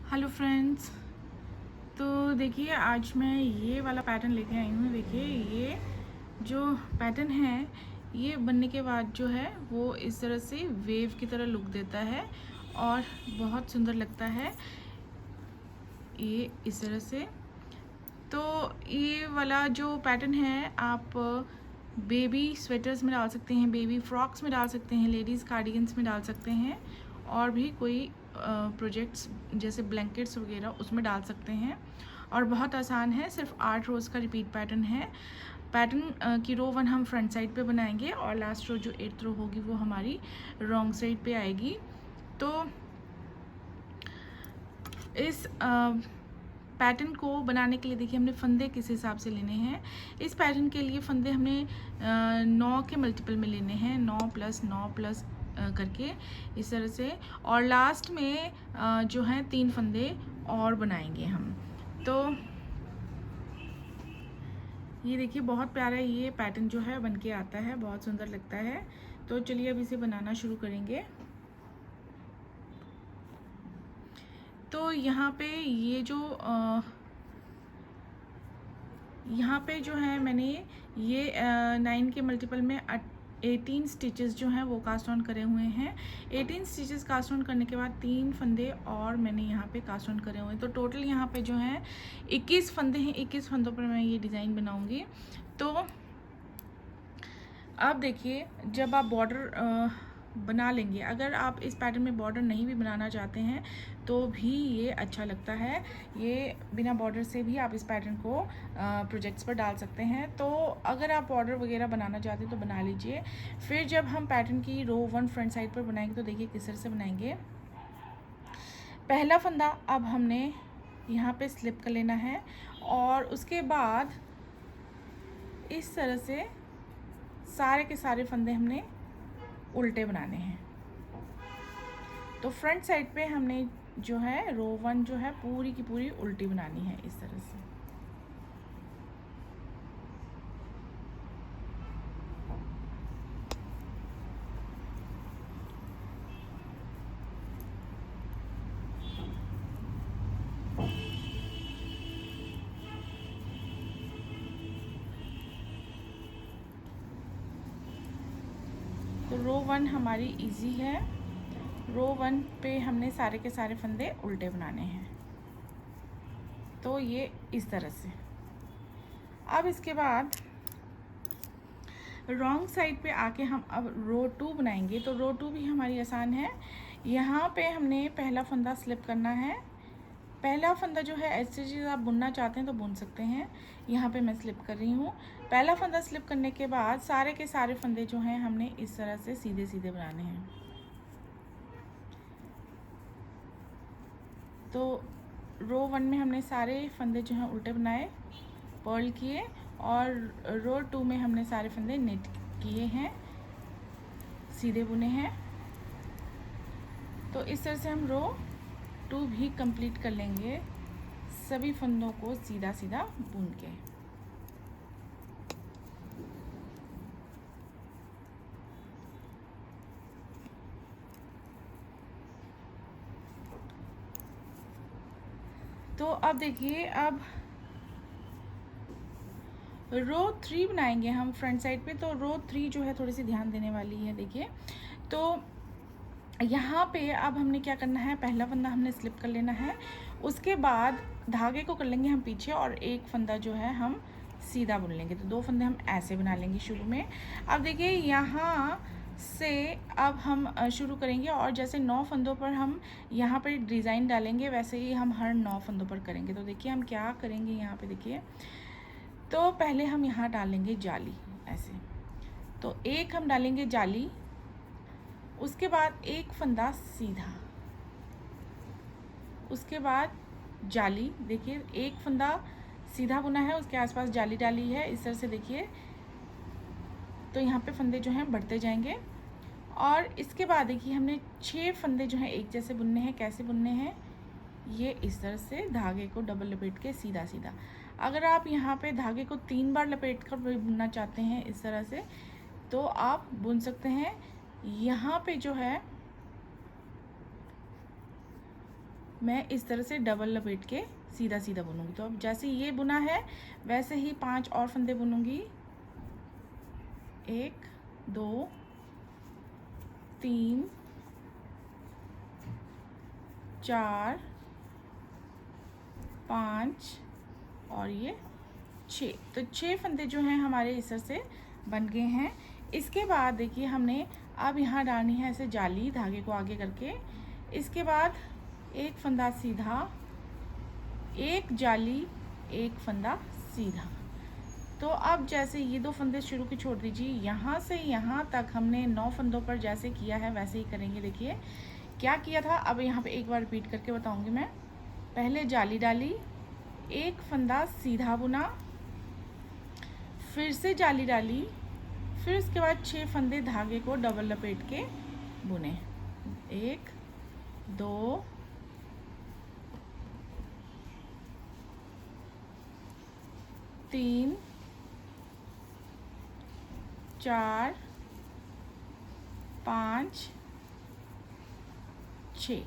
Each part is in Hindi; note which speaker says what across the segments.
Speaker 1: Hello friends. तो देखिए आज मैं ये वाला पैटर्न लेके आई हूँ। देखिए ये जो पैटर्न है ये बनने के बाद जो है वो इस तरह से वेव की तरह लुक देता है और बहुत सुंदर लगता है ये इस तरह से। तो ये वाला जो पैटर्न है आप बेबी स्वेटर्स में डाल सकते हैं, बेबी फ्रॉक्स में डाल सकते हैं, लेडीज़ कार्डिगन्स में डाल सकते हैं और भी कोई प्रोजेक्ट्स जैसे ब्लैंकेट्स वगैरह उसमें डाल सकते हैं। और बहुत आसान है, सिर्फ 8 रोज़ का रिपीट पैटर्न है। पैटर्न की रो 1 हम फ्रंट साइड पे बनाएंगे और लास्ट रो जो 8th रो होगी वो हमारी रॉन्ग साइड पे आएगी। तो इस पैटर्न को बनाने के लिए देखिए हमने फंदे किस हिसाब से लेने हैं। इस पैटर्न के लिए फंदे हमने 9 के मल्टीपल में लेने हैं, 9 + 9 + करके इस तरह से। और लास्ट में जो है 3 फंदे और बनाएंगे हम। तो ये देखिए बहुत प्यारा ये पैटर्न जो है बन के आता है, बहुत सुंदर लगता है। तो चलिए अब इसे बनाना शुरू करेंगे। तो यहाँ पे ये जो यहाँ पे जो है मैंने ये 9 के मल्टीपल में 18 स्टिचेस जो हैं वो कास्ट ऑन करे हुए हैं। 18 स्टिचेस कास्ट ऑन करने के बाद 3 फंदे और मैंने यहाँ पे कास्ट ऑन करे हुए हैं। तो टोटल यहाँ पे जो है 21 फंदे हैं। 21 फंदों पर मैं ये डिज़ाइन बनाऊँगी। तो अब देखिए जब आप बॉर्डर बना लेंगे, अगर आप इस पैटर्न में बॉर्डर नहीं भी बनाना चाहते हैं तो भी ये अच्छा लगता है। ये बिना बॉर्डर से भी आप इस पैटर्न को प्रोजेक्ट्स पर डाल सकते हैं। तो अगर आप बॉर्डर वगैरह बनाना चाहते हैं तो बना लीजिए। फिर जब हम पैटर्न की रो 1 फ्रंट साइड पर बनाएंगे तो देखिए किस तरह से बनाएंगे। पहला फंदा अब हमने यहाँ पे स्लिप कर लेना है और उसके बाद इस तरह से सारे के सारे फंदे हमने उल्टे बनाने हैं। तो फ्रंट साइड पे हमने जो है रो 1 जो है पूरी की पूरी उल्टी बनानी है इस तरह से। तो रो 1 हमारी इजी है। रो 1 पे हमने सारे के सारे फंदे उल्टे बनाने हैं। तो ये इस तरह से। अब इसके बाद रॉन्ग साइड पे आके हम अब रो 2 बनाएंगे। तो रो 2 भी हमारी आसान है। यहाँ पे हमने पहला फंदा स्लिप करना है। पहला फंदा जो है ऐसे चीज़ आप बुनना चाहते हैं तो बुन सकते हैं। यहाँ पे मैं स्लिप कर रही हूँ। पहला फंदा स्लिप करने के बाद सारे के सारे फंदे जो हैं हमने इस तरह से सीधे सीधे बनाने हैं। तो रो 1 में हमने सारे फंदे जो हैं उल्टे बनाए, पर्ल किए, और रो 2 में हमने सारे फंदे नेट किए हैं, सीधे बुने हैं। तो इस तरह से हम रो 2 भी कंप्लीट कर लेंगे, सभी फंदों को सीधा सीधा बुन के। तो अब देखिए अब रो 3 बनाएंगे हम फ्रंट साइड पे। तो रो 3 जो है थोड़ी सी ध्यान देने वाली है। देखिए तो यहाँ पे अब हमने क्या करना है, पहला फंदा हमने स्लिप कर लेना है, उसके बाद धागे को कर लेंगे हम पीछे और एक फंदा जो है हम सीधा बुन लेंगे। तो 2 फंदे हम ऐसे बना लेंगे शुरू में। अब देखिए यहाँ से अब हम शुरू करेंगे और जैसे 9 फंदों पर हम यहाँ पर डिज़ाइन डालेंगे वैसे ही हम हर 9 फंदों पर करेंगे। तो देखिए हम क्या करेंगे यहाँ पे, देखिए तो पहले हम यहाँ डालेंगे जाली ऐसे। तो एक हम डालेंगे जाली, उसके बाद एक फंदा सीधा, उसके बाद जाली। देखिए एक फंदा सीधा बुना है, उसके आसपास जाली डाली है इस तरह से। देखिए तो यहाँ पे फंदे जो हैं बढ़ते जाएंगे। और इसके बाद देखिए हमने 6 फंदे जो हैं एक जैसे बुनने हैं। कैसे बुनने हैं, ये इस तरह से धागे को डबल लपेट के सीधा सीधा। अगर आप यहाँ पे धागे को 3 बार लपेट कर बुनना चाहते हैं इस तरह से तो आप बुन सकते हैं। यहाँ पे जो है मैं इस तरह से डबल लपेट के सीधा सीधा बुनूंगी। तो अब जैसे ये बुना है वैसे ही 5 और फंदे बुनूंगी। 1 2 3 4 5 और ये 6। तो 6 फंदे जो हैं हमारे इस तरह से बन गए हैं। इसके बाद देखिए हमने अब यहाँ डालनी है ऐसे जाली, धागे को आगे करके। इसके बाद एक फंदा सीधा, एक जाली, एक फंदा सीधा। तो अब जैसे ये 2 फंदे शुरू के छोड़ दीजिए, यहाँ से यहाँ तक हमने 9 फंदों पर जैसे किया है वैसे ही करेंगे। देखिए क्या किया था, अब यहाँ पे एक बार रिपीट करके बताऊंगी मैं। पहले जाली डाली, एक फंदा सीधा बुना, फिर से जाली डाली, फिर उसके बाद 6 फंदे धागे को डबल लपेट के बुने। 1 2 3 4 5 6।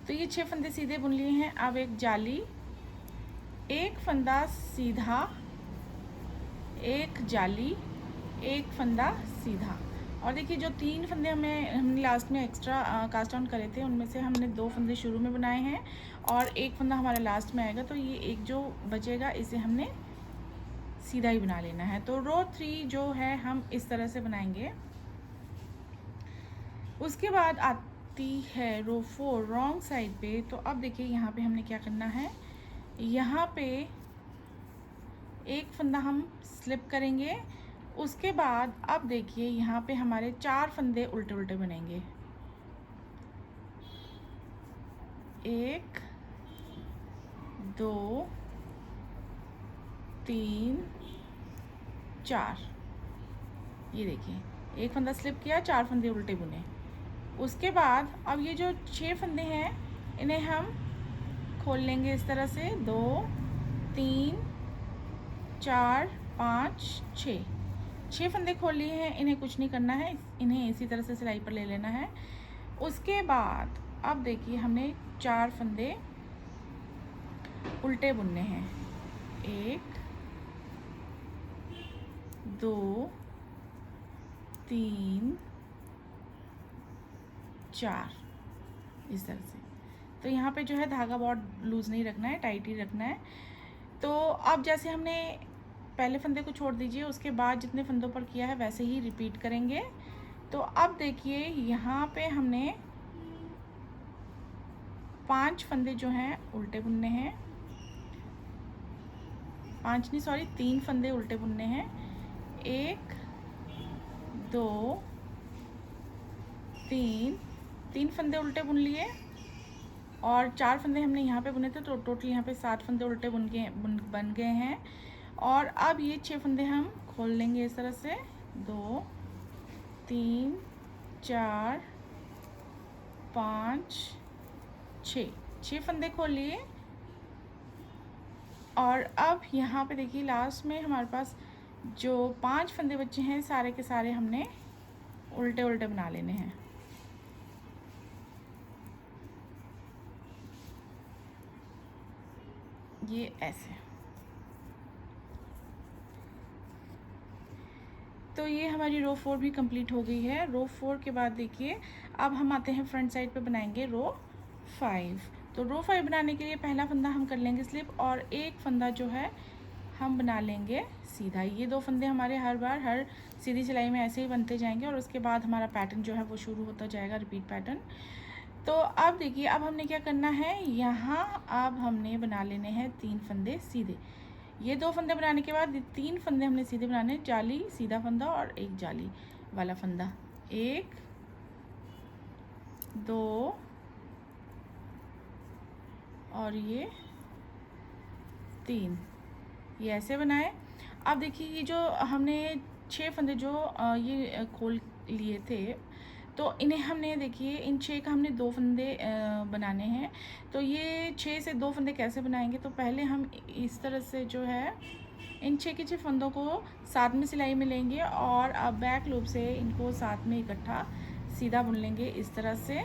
Speaker 1: तो ये 6 फंदे सीधे बुन लिए हैं। अब एक जाली, एक फंदा सीधा, एक जाली, एक फंदा सीधा। और देखिए जो 3 फंदे हमने लास्ट में एक्स्ट्रा कास्ट ऑन करे थे उनमें से हमने 2 फंदे शुरू में बनाए हैं और एक फंदा हमारा लास्ट में आएगा। तो ये एक जो बचेगा इसे हमने सीधा ही बना लेना है। तो रो 3 जो है हम इस तरह से बनाएंगे। उसके बाद आती है रो 4 रॉन्ग साइड पे। तो अब देखिए यहाँ पे हमने क्या करना है, यहाँ पे एक फंदा हम स्लिप करेंगे। उसके बाद अब देखिए यहाँ पे हमारे 4 फंदे उल्टे उल्टे बनेंगे। 1 2 3 4। ये देखिए एक फंदा स्लिप किया, 4 फंदे उल्टे बुने। उसके बाद अब ये जो 6 फंदे हैं इन्हें हम खोल लेंगे इस तरह से। 2 3 4 5 6 फंदे खोल लिए हैं। इन्हें कुछ नहीं करना है, इन्हें इसी तरह से सिलाई पर ले लेना है। उसके बाद अब देखिए हमने 4 फंदे उल्टे बुनने हैं। 1 2 3 4 इस तरह से। तो यहाँ पे जो है धागा बहुत लूज़ नहीं रखना है, टाइट ही रखना है। तो अब जैसे हमने पहले फंदे को छोड़ दीजिए, उसके बाद जितने फंदों पर किया है वैसे ही रिपीट करेंगे। तो अब देखिए यहाँ पे हमने 5 फंदे जो हैं उल्टे बुनने हैं। 5 नहीं सॉरी 3 फंदे उल्टे बुनने हैं। 1 2 3 फंदे उल्टे बुन लिए और 4 फंदे हमने यहाँ पे बुने थे। तो टोटल यहाँ पे 7 फंदे उल्टे बन गए हैं। और अब ये 6 फंदे हम खोल लेंगे इस तरह से। 2 3 4 5 6 फंदे खोल लिए। और अब यहाँ पे देखिए लास्ट में हमारे पास जो 5 फंदे बचे हैं सारे के सारे हमने उल्टे उल्टे बना लेने हैं। ये ऐसे। तो ये हमारी रो 4 भी कंप्लीट हो गई है। रो 4 के बाद देखिए अब हम आते हैं फ्रंट साइड पे बनाएंगे रो 5। तो रो 5 बनाने के लिए पहला फंदा हम कर लेंगे स्लिप और एक फंदा जो है हम बना लेंगे सीधा। ये 2 फंदे हमारे हर बार हर सीधी सिलाई में ऐसे ही बनते जाएंगे और उसके बाद हमारा पैटर्न जो है वो शुरू होता जाएगा, रिपीट पैटर्न। तो अब देखिए अब हमने क्या करना है, यहाँ अब हमने बना लेने हैं 3 फंदे सीधे। ये 2 फंदे बनाने के बाद 3 फंदे हमने सीधे बनाने, जाली सीधा फंदा और एक जाली वाला फंदा। 1 2 और ये 3, ये ऐसे बनाए। अब देखिए ये जो हमने 6 फंदे जो ये खोल लिए थे तो इन्हें हमने देखिए इन 6 का हमने 2 फंदे बनाने हैं। तो ये 6 से 2 फंदे कैसे बनाएंगे, तो पहले हम इस तरह से जो है इन 6 के 6 फंदों को साथ में सिलाई में लेंगे और अब बैक लूप से इनको साथ में इकट्ठा सीधा बुन लेंगे इस तरह से।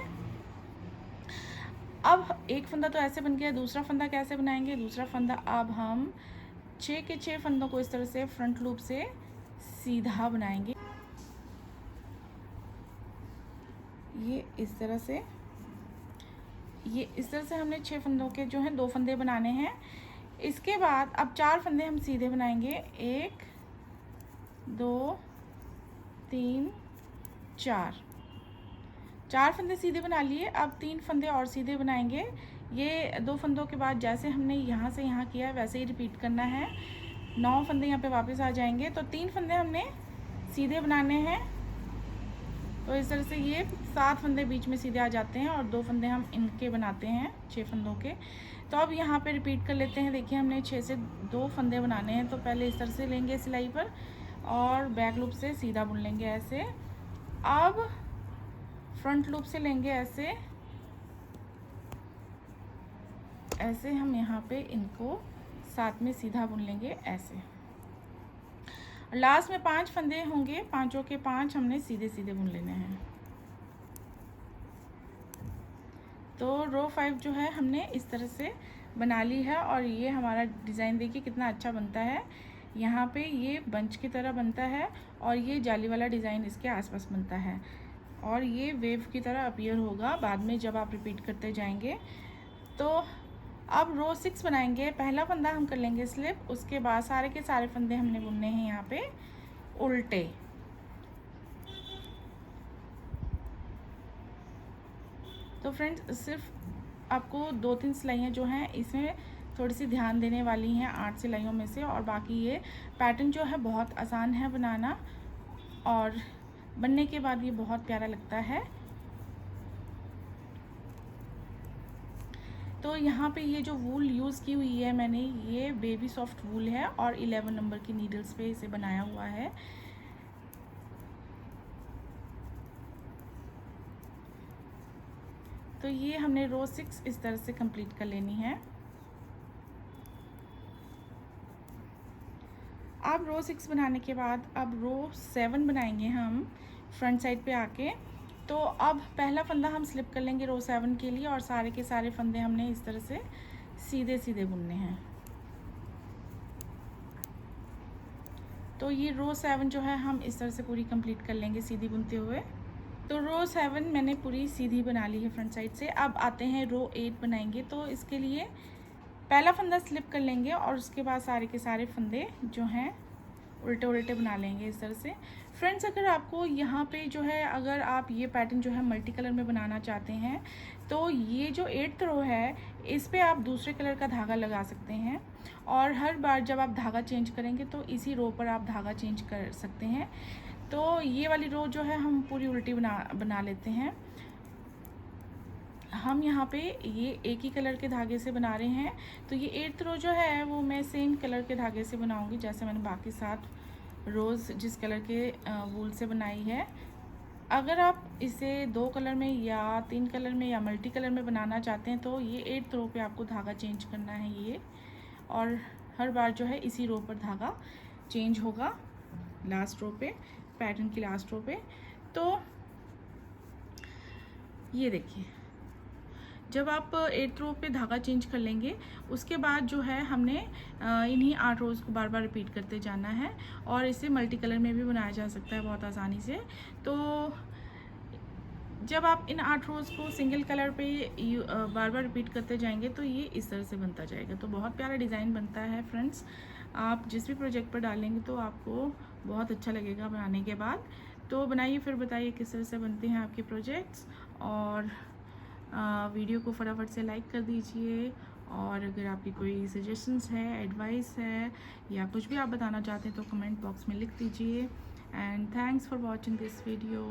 Speaker 1: अब एक फंदा तो ऐसे बन गया, दूसरा फंदा कैसे बनाएंगे? दूसरा फंदा अब हम 6 के 6 फंदों को इस तरह से फ्रंट लूप से सीधा बनाएंगे। ये इस तरह से हमने 6 फंदों के जो हैं 2 फंदे बनाने हैं। इसके बाद अब 4 फंदे हम सीधे बनाएंगे, 1 2 3 4 फंदे सीधे बना लिए। अब 3 फंदे और सीधे बनाएंगे। ये 2 फंदों के बाद जैसे हमने यहाँ से यहाँ किया वैसे ही रिपीट करना है। 9 फंदे यहाँ पे वापस आ जाएंगे। तो 3 फंदे हमने सीधे बनाने हैं, तो इस तरह से ये 7 फंदे बीच में सीधे आ जाते हैं और 2 फंदे हम इनके बनाते हैं 6 फंदों के। तो अब यहाँ पे रिपीट कर लेते हैं। देखिए हमने 6 से 2 फंदे बनाने हैं, तो पहले इस तरह से लेंगे सिलाई पर और बैक लूप से सीधा बुन लेंगे ऐसे। अब फ्रंट लूप से लेंगे ऐसे ऐसे हम यहाँ पे इनको साथ में सीधा बुन लेंगे ऐसे। लास्ट में 5 फंदे होंगे, 5 के 5 हमने सीधे सीधे बुन लेने हैं। तो रो 5 जो है हमने इस तरह से बना ली है और ये हमारा डिज़ाइन देखिए कितना अच्छा बनता है। यहाँ पे ये बंच की तरह बनता है और ये जाली वाला डिज़ाइन इसके आसपास बनता है और ये वेव की तरह अपीयर होगा बाद में जब आप रिपीट करते जाएंगे। तो अब रो 6 बनाएंगे। पहला फंदा हम कर लेंगे स्लिप, उसके बाद सारे के सारे फंदे हमने बुनने हैं यहाँ पे उल्टे। तो फ्रेंड्स सिर्फ आपको 2-3 सिलाइयाँ जो हैं इसमें थोड़ी सी ध्यान देने वाली हैं 8 सिलाइयों में से, और बाकी ये पैटर्न जो है बहुत आसान है बनाना और बनने के बाद ये बहुत प्यारा लगता है। तो यहाँ पे ये जो वूल यूज़ की हुई है मैंने, ये बेबी सॉफ्ट वूल है और 11 नंबर की नीडल्स पे इसे बनाया हुआ है। तो ये हमने रो 6 इस तरह से कंप्लीट कर लेनी है। अब रो 6 बनाने के बाद अब रो 7 बनाएंगे हम फ्रंट साइड पे आके। तो अब पहला फंदा हम स्लिप कर लेंगे रो 7 के लिए और सारे के सारे फंदे हमने इस तरह से सीधे सीधे बुनने हैं। तो ये रो 7 जो है हम इस तरह से पूरी कंप्लीट कर लेंगे सीधी बुनते हुए। तो रो 7 मैंने पूरी सीधी बना ली है फ्रंट साइड से। अब आते हैं रो 8 बनाएंगे। तो इसके लिए पहला फंदा स्लिप कर लेंगे और उसके बाद सारे के सारे फंदे जो हैं उल्टे उल्टे बना लेंगे इस तरह से। फ्रेंड्स अगर आपको यहाँ पे जो है अगर आप ये पैटर्न जो है मल्टी कलर में बनाना चाहते हैं तो ये जो 8th रो है इस पे आप दूसरे कलर का धागा लगा सकते हैं और हर बार जब आप धागा चेंज करेंगे तो इसी रो पर आप धागा चेंज कर सकते हैं। तो ये वाली रो जो है हम पूरी उल्टी बना लेते हैं। हम यहाँ पे ये एक ही कलर के धागे से बना रहे हैं। तो ये 8th रो जो है वो मैं सेम कलर के धागे से बनाऊंगी जैसे मैंने बाकी 7 रोज़ जिस कलर के वूल से बनाई है। अगर आप इसे 2 कलर में या 3 कलर में या मल्टी कलर में बनाना चाहते हैं तो ये 8th रो पे आपको धागा चेंज करना है ये, और हर बार जो है इसी रो पर धागा चेंज होगा लास्ट रो पे, पैटर्न की लास्ट रो पे। तो ये देखिए जब आप 8th रो पे धागा चेंज कर लेंगे उसके बाद जो है हमने इन्हीं 8 रोज़ को बार बार रिपीट करते जाना है और इसे मल्टी कलर में भी बनाया जा सकता है बहुत आसानी से। तो जब आप इन 8 रोज़ को सिंगल कलर पे बार बार रिपीट करते जाएंगे तो ये इस तरह से बनता जाएगा। तो बहुत प्यारा डिज़ाइन बनता है फ्रेंड्स। आप जिस भी प्रोजेक्ट पर डालेंगे तो आपको बहुत अच्छा लगेगा बनाने के बाद। तो बनाइए फिर बताइए किस तरह से बनते हैं आपके प्रोजेक्ट्स, और वीडियो को फटाफट से लाइक कर दीजिए। और अगर आपकी कोई सजेशंस है, एडवाइस है या कुछ भी आप बताना चाहते हैं तो कमेंट बॉक्स में लिख दीजिए। And thanks for watching this video.